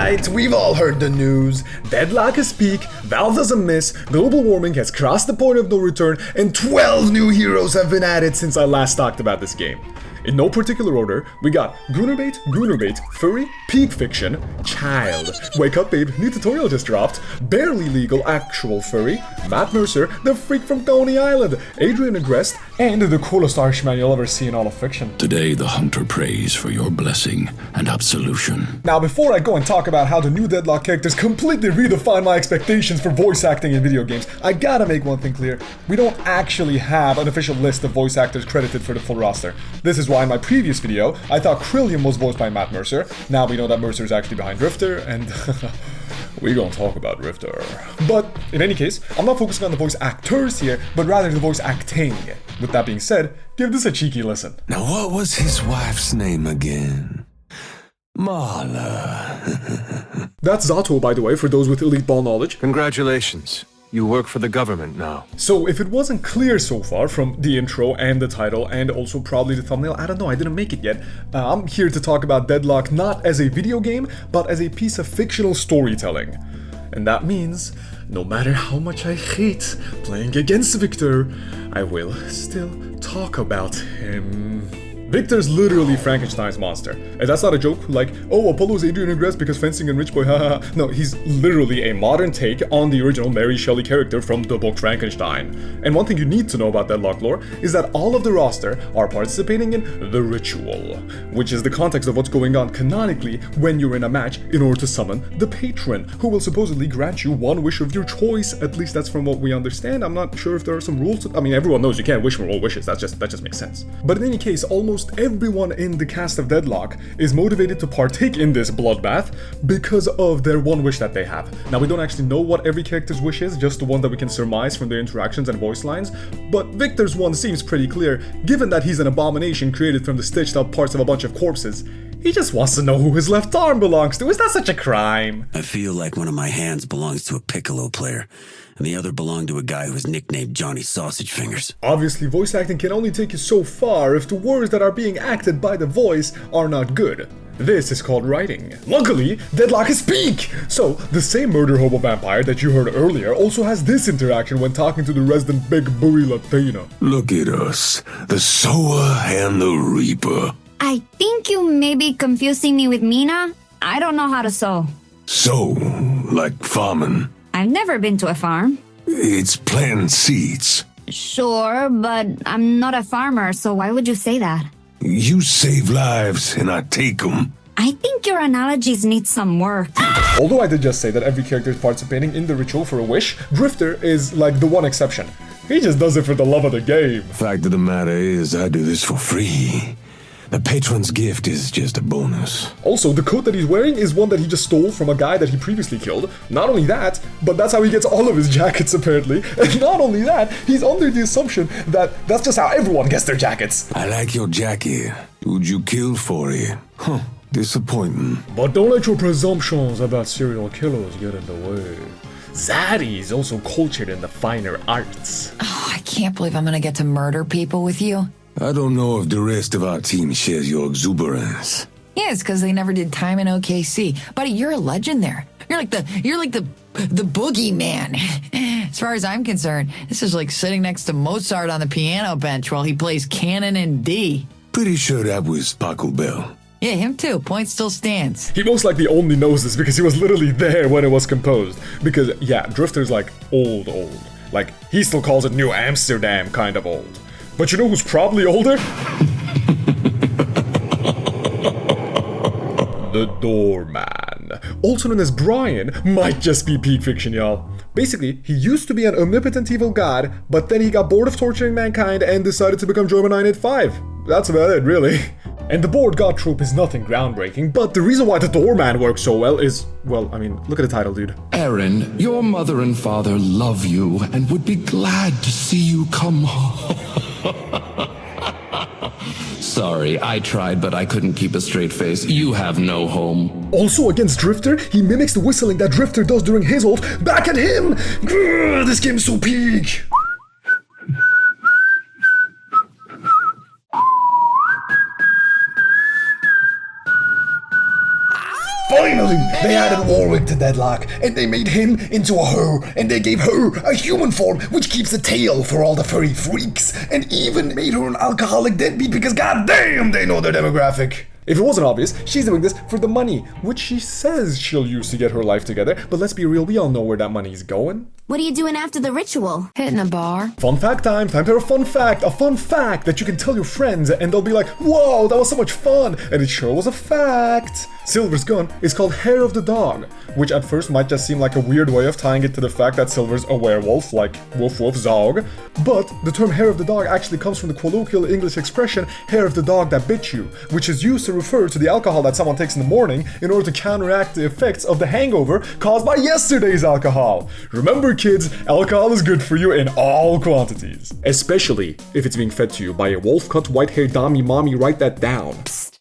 Right, we've all heard the news. Deadlock is peak, Valve doesn't miss, global warming has crossed the point of no return, and 12 new heroes have been added since I last talked about this game. In no particular order, we got Goonerbait, Furry, Peak Fiction, Child, Wake Up Babe, new tutorial just dropped, Barely Legal Actual Furry, Matt Mercer, the freak from Coney Island, Adrian Agrest, and the coolest Irishman you'll ever see in all of fiction. Today the hunter prays for your blessing and absolution. Now before I go and talk about how the new Deadlock characters completely redefine my expectations for voice acting in video games, I gotta make one thing clear. We don't actually have an official list of voice actors credited for the full roster. This is why in my previous video, I thought Krillium was voiced by Matt Mercer. Now we know that Mercer is actually behind Drifter, and we gonna talk about Drifter. But in any case, I'm not focusing on the voice actors here, but rather the voice acting. With that being said, give this a cheeky listen. Now what was his wife's name again? Marla. That's Zato, by the way, for those with elite ball knowledge. Congratulations. You work for the government now. So if it wasn't clear so far from the intro and the title and also probably the thumbnail, I don't know, I didn't make it yet. I'm here to talk about Deadlock not as a video game, but as a piece of fictional storytelling. And that means, no matter how much I hate playing against Victor, I will still talk about him. Victor's literally Frankenstein's monster. And that's not a joke, like, oh, Apollo's Adrian Agrest because fencing and rich boy, haha. No, he's literally a modern take on the original Mary Shelley character from the book Frankenstein. And one thing you need to know about Deadlock lore is that all of the roster are participating in the ritual, which is the context of what's going on canonically when you're in a match in order to summon the patron, who will supposedly grant you one wish of your choice. At least that's from what we understand. I'm not sure if there are some rules. I mean, everyone knows you can't wish for all wishes. That just makes sense. But in any case, almost everyone in the cast of Deadlock is motivated to partake in this bloodbath because of their one wish that they have. Now, we don't actually know what every character's wish is, just the one that we can surmise from their interactions and voice lines, but Victor's one seems pretty clear, given that he's an abomination created from the stitched up parts of a bunch of corpses. He just wants to know who his left arm belongs to. Is that such a crime? I feel like one of my hands belongs to a piccolo player, and the other belonged to a guy who was nicknamed Johnny Sausage Fingers. Obviously, voice acting can only take you so far if the words that are being acted by the voice are not good. This is called writing. Luckily, Deadlock is peak! So, the same murder hobo vampire that you heard earlier also has this interaction when talking to the resident big booty Latina. Look at us, the sower and the reaper. I think you may be confusing me with Mina. I don't know how to sew. Sow, like farming. I've never been to a farm. It's planting seeds. Sure, but I'm not a farmer, so why would you say that? You save lives and I take them. I think your analogies need some work. Although I did just say that every character is participating in the ritual for a wish, Drifter is like the one exception. He just does it for the love of the game. Fact of the matter is, I do this for free. The patron's gift is just a bonus. Also, the coat that he's wearing is one that he just stole from a guy that he previously killed. Not only that, but that's how he gets all of his jackets apparently. And not only that, he's under the assumption that that's just how everyone gets their jackets. I like your jacket. Who'd you kill for it? Huh, disappointing. But don't let your presumptions about serial killers get in the way. Zaddy is also cultured in the finer arts. Oh, I can't believe I'm gonna get to murder people with you. I don't know if the rest of our team shares your exuberance. Yeah, it's because they never did time in OKC. Buddy, you're a legend there. You're like the boogeyman. As far as I'm concerned, this is like sitting next to Mozart on the piano bench while he plays canon in D. Pretty sure that was Paco Bell. Yeah, him too. Point still stands. He most likely only knows this because he was literally there when it was composed. Because, yeah, Drifter's like old. Like, he still calls it New Amsterdam kind of old. But you know who's probably older? The Doorman, also known as Brian, might just be peak fiction, y'all. Basically, he used to be an omnipotent evil god, but then he got bored of torturing mankind and decided to become German 985. That's about it, really. And the bored god trope is nothing groundbreaking, but the reason why the Doorman works so well is, well, I mean, look at the title, dude. Aaron, your mother and father love you and would be glad to see you come home. Sorry, I tried, but I couldn't keep a straight face. You have no home. Also, against Drifter, he mimics the whistling that Drifter does during his ult back at him! Grr, this game's so peak! Finally! him. They added Warwick to Deadlock, and they made him into a her, and they gave her a human form, which keeps a tail for all the furry freaks, and even made her an alcoholic deadbeat because goddamn they know their demographic. If it wasn't obvious, she's doing this for the money, which she says she'll use to get her life together, but let's be real, we all know where that money's going. What are you doing after the ritual? Hitting a bar. Fun fact time for a fun fact that you can tell your friends and they'll be like, whoa, that was so much fun, and it sure was a fact. Silver's gun is called Hair of the Dog, which at first might just seem like a weird way of tying it to the fact that Silver's a werewolf, like woof woof zog, but the term hair of the dog actually comes from the colloquial English expression hair of the dog that bit you, which is used to refer to the alcohol that someone takes in the morning in order to counteract the effects of the hangover caused by yesterday's alcohol. Remember kids, alcohol is good for you in all quantities, especially if it's being fed to you by a wolf-cut white-haired Dami mommy. Write that down. Psst.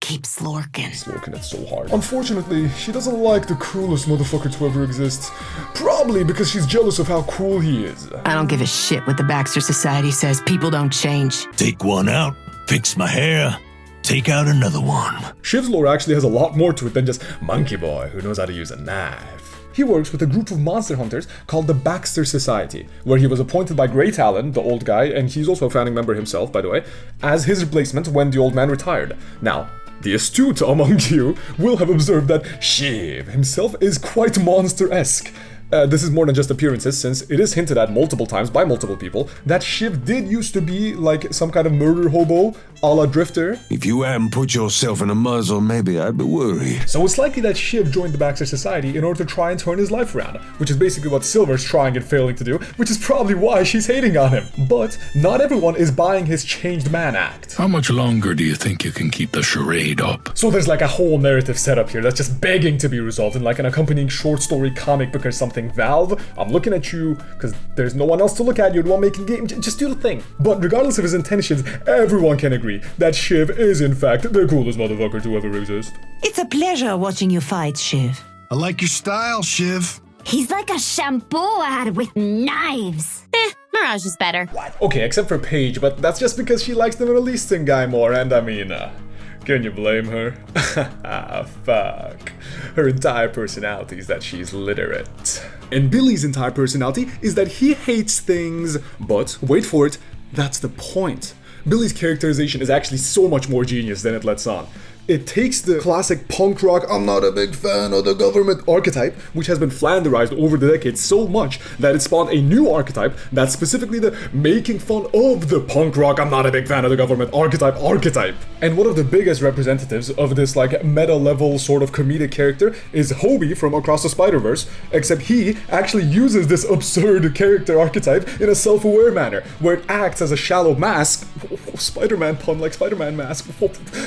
Keep slorking. Slorking it so hard. Unfortunately, she doesn't like the coolest motherfucker to ever exist. Probably because she's jealous of how cool he is. I don't give a shit what the Baxter Society says. People don't change. Take one out, fix my hair, take out another one. Shiv's lore actually has a lot more to it than just monkey boy who knows how to use a knife. He works with a group of monster hunters called the Baxter Society, where he was appointed by Great Talon, the old guy, and he's also a founding member himself, by the way, as his replacement when the old man retired. Now, the astute among you will have observed that Shiv himself is quite monster-esque. This is more than just appearances, since it is hinted at multiple times by multiple people that Shiv did used to be like some kind of murder hobo, a la Drifter. If you hadn't put yourself in a muzzle, maybe I'd be worried. So it's likely that Shiv joined the Baxter Society in order to try and turn his life around, which is basically what Silver's trying and failing to do, which is probably why she's hating on him. But not everyone is buying his changed man act. How much longer do you think you can keep the charade up? So there's like a whole narrative setup here that's just begging to be resolved in like an accompanying short story, comic book or something. Valve, I'm looking at you because there's no one else to look at. You're the one making game. Just do the thing. But regardless of his intentions, everyone can agree that Shiv is in fact the coolest motherfucker to ever exist. It's a pleasure watching you fight, Shiv. I like your style, Shiv. He's like a shampoo ad with knives. Mirage is better. Okay, except for Paige, but that's just because she likes the Middle Eastern guy more, and I mean, can you blame her? Fuck. Her entire personality is that she's literate. And Billy's entire personality is that he hates things, but wait for it, that's the point. Billy's characterization is actually so much more genius than it lets on. It takes the classic punk rock, I'm not a big fan of the government archetype, which has been flanderized over the decades so much that it spawned a new archetype that's specifically the making fun of the punk rock, I'm not a big fan of the government archetype. And one of the biggest representatives of this like meta level sort of comedic character is Hobie from Across the Spider-Verse, except he actually uses this absurd character archetype in a self-aware manner, where it acts as a shallow mask, Spider-Man pun like Spider-Man mask,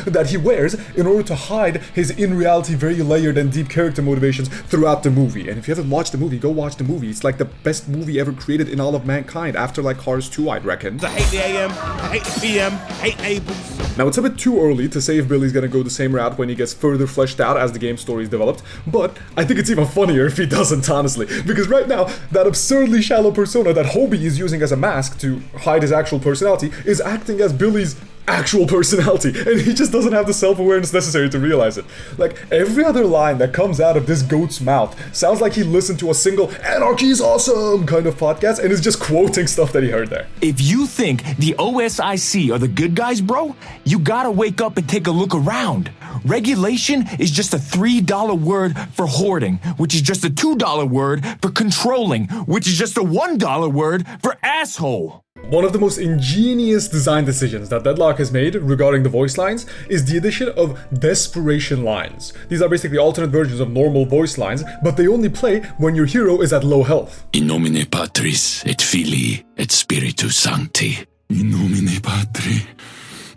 that he wears in order to hide his in reality very layered and deep character motivations throughout the movie. And if you haven't watched the movie, go watch the movie. It's like the best movie ever created in all of mankind, after like Cars 2, I'd reckon. I hate the AM, I hate the PM, hate labels. Now it's a bit too early to say if Billy's gonna go the same route when he gets further fleshed out as the game story is developed, but I think it's even funnier if he doesn't, honestly, because right now, that absurdly shallow persona that Hobie is using as a mask to hide his actual personality is acting as Billy's actual personality, and he just doesn't have the self-awareness necessary to realize it. Like, every other line that comes out of this goat's mouth sounds like he listened to a single "Anarchy is awesome" kind of podcast and is just quoting stuff that he heard there. If you think the OSIC are the good guys, bro, you gotta wake up and take a look around. Regulation is just a $3 word for hoarding, which is just a $2 word for controlling, which is just a $1 word for asshole. One of the most ingenious design decisions that Deadlock has made regarding the voice lines is the addition of desperation lines. These are basically alternate versions of normal voice lines, but they only play when your hero is at low health. In nomine Patris et Filii et Spiritus Sancti. In nomine Patri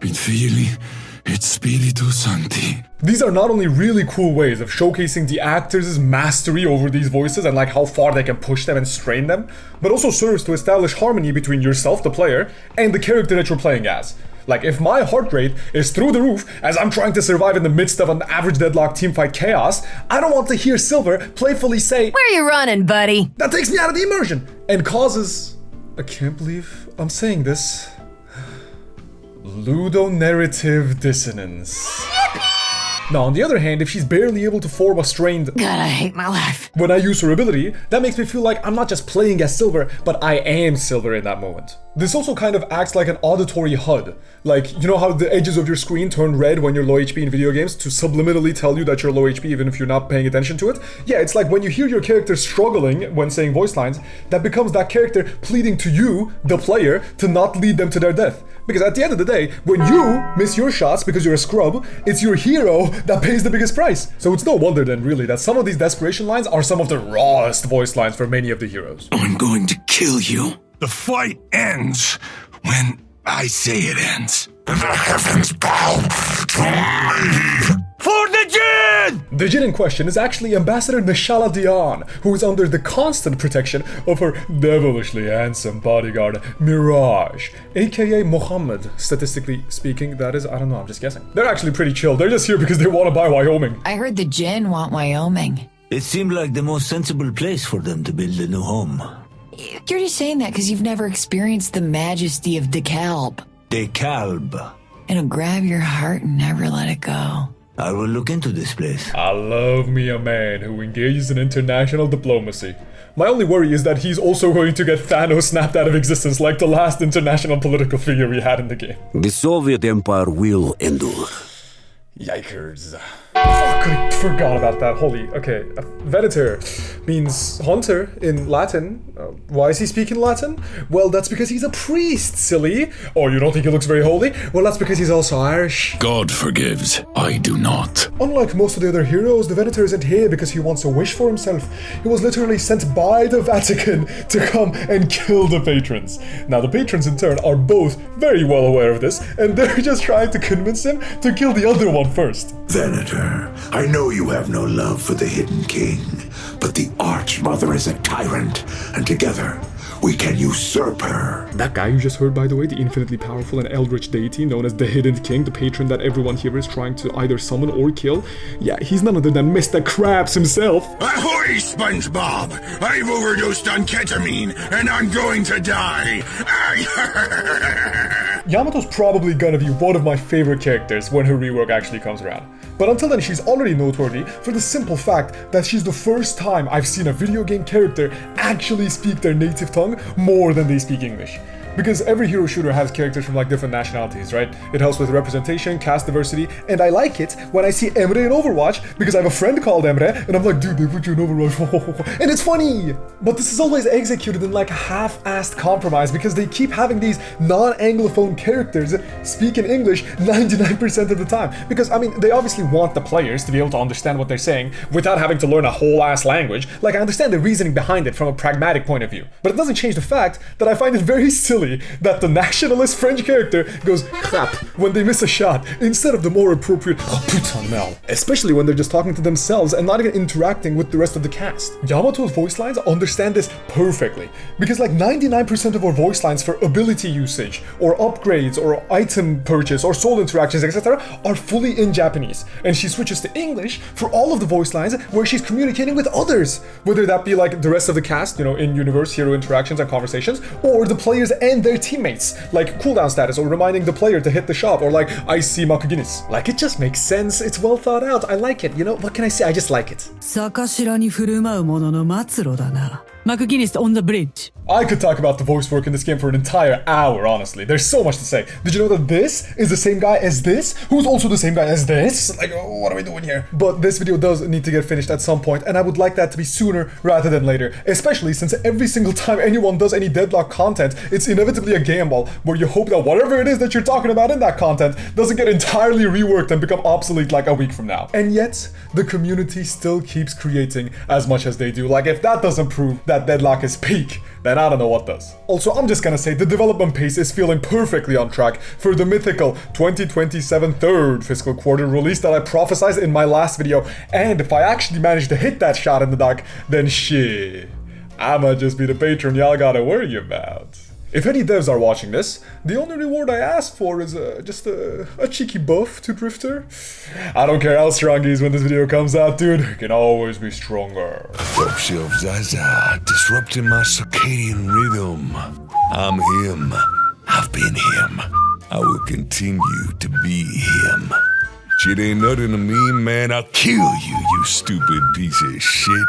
et Filii et Spiritus Sancti. These are not only really cool ways of showcasing the actors' mastery over these voices and like how far they can push them and strain them, but also serves to establish harmony between yourself, the player, and the character that you're playing as. Like, if my heart rate is through the roof as I'm trying to survive in the midst of an average Deadlock teamfight chaos, I don't want to hear Silver playfully say, "Where you running, buddy?" That takes me out of the immersion and causes, I can't believe I'm saying this, ludonarrative dissonance. Now, on the other hand, if she's barely able to form a strained God, I hate my life. when I use her ability, that makes me feel like I'm not just playing as Silver, but I am Silver in that moment. This also kind of acts like an auditory HUD. Like, you know how the edges of your screen turn red when you're low HP in video games to subliminally tell you that you're low HP even if you're not paying attention to it? Yeah, it's like when you hear your character struggling when saying voice lines, that becomes that character pleading to you, the player, to not lead them to their death. Because at the end of the day, when you miss your shots because you're a scrub, it's your hero that pays the biggest price. So it's no wonder then really that some of these desperation lines are some of the rawest voice lines for many of the heroes. I'm going to kill you. The fight ends when I say it ends. The heavens bow to me. For the Jinn! The Jinn in question is actually Ambassador Nishala Dian, who is under the constant protection of her devilishly handsome bodyguard, Mirage, aka Mohammed. Statistically speaking, that is, I don't know, I'm just guessing. They're actually pretty chill, they're just here because they want to buy Wyoming. I heard the Jinn want Wyoming. It seemed like the most sensible place for them to build a new home. You're just saying that because you've never experienced the majesty of DeKalb. DeKalb. It'll grab your heart and never let it go. I will look into this place. I love me a man who engages in international diplomacy. My only worry is that he's also going to get Thanos snapped out of existence like the last international political figure we had in the game. The Soviet Empire will endure. Yikers. Fuck, I forgot about that. Holy, okay. Venator means hunter in Latin. Why is he speaking Latin? Well, that's because he's a priest, silly. Oh, you don't think he looks very holy? Well, that's because he's also Irish. God forgives, I do not. Unlike most of the other heroes, the Venator isn't here because he wants a wish for himself. He was literally sent by the Vatican to come and kill the patrons. Now, the patrons in turn are both very well aware of this, and they're just trying to convince him to kill the other one first. Venator, I know you have no love for the Hidden King, but the Archmother is a tyrant, and together we can usurp her. That guy you just heard, by the way, the infinitely powerful and eldritch deity known as the Hidden King, the patron that everyone here is trying to either summon or kill, yeah, he's none other than Mr. Krabs himself. Ahoy, SpongeBob! I've overdosed on ketamine, and I'm going to die! Yamato's probably gonna be one of my favorite characters when her rework actually comes around. But until then, she's already noteworthy for the simple fact that she's the first time I've seen a video game character actually speak their native tongue more than they speak English. Because every hero shooter has characters from like different nationalities, right? It helps with representation, cast diversity, and I like it when I see Emre in Overwatch because I have a friend called Emre, and I'm like, dude, they put you in Overwatch, and it's funny! But this is always executed in like a half-assed compromise because they keep having these non-Anglophone characters speak in English 99% of the time. Because, I mean, they obviously want the players to be able to understand what they're saying without having to learn a whole-ass language. Like, I understand the reasoning behind it from a pragmatic point of view. But it doesn't change the fact that I find it very silly that the nationalist French character goes crap when they miss a shot instead of the more appropriate oh putain Mel, especially when they're just talking to themselves and not even interacting with the rest of the cast. Yamato's voice lines understand this perfectly because like 99% of our voice lines for ability usage or upgrades or item purchase or soul interactions, etc. are fully in Japanese, and she switches to English for all of the voice lines where she's communicating with others, whether that be like the rest of the cast, you know, in-universe hero interactions and conversations, or the players and their teammates, like cooldown status or reminding the player to hit the shop, or like I see Makuginis. Like, it just makes sense, it's well thought out, I like it, you know, what can I say, I just like it. 坂に振る舞うものの末路だな。Makuginis on the bridge. I could talk about the voice work in this game for an entire hour, honestly. There's so much to say. Did you know that this is the same guy as this, who's also the same guy as this? Like, oh, what are we doing here? But this video does need to get finished at some point, and I would like that to be sooner rather than later, especially since every single time anyone does any Deadlock content, it's inevitably a gamble where you hope that whatever it is that you're talking about in that content doesn't get entirely reworked and become obsolete like a week from now. And yet, the community still keeps creating as much as they do. Like, if that doesn't prove that Deadlock is peak, then I don't know what does. Also, I'm just gonna say the development pace is feeling perfectly on track for the mythical 2027 third fiscal quarter release that I prophesized in my last video, and if I actually manage to hit that shot in the dark, then shit, I'ma just be the patron y'all gotta worry about. If any devs are watching this, the only reward I ask for is just a cheeky buff to Drifter. I don't care how strong he is when this video comes out, dude. He can always be stronger. Help Shelf Zaza, disrupting my circadian rhythm. I'm him. I've been him. I will continue to be him. Shit ain't nothing to me, man. I'll kill you, you stupid piece of shit.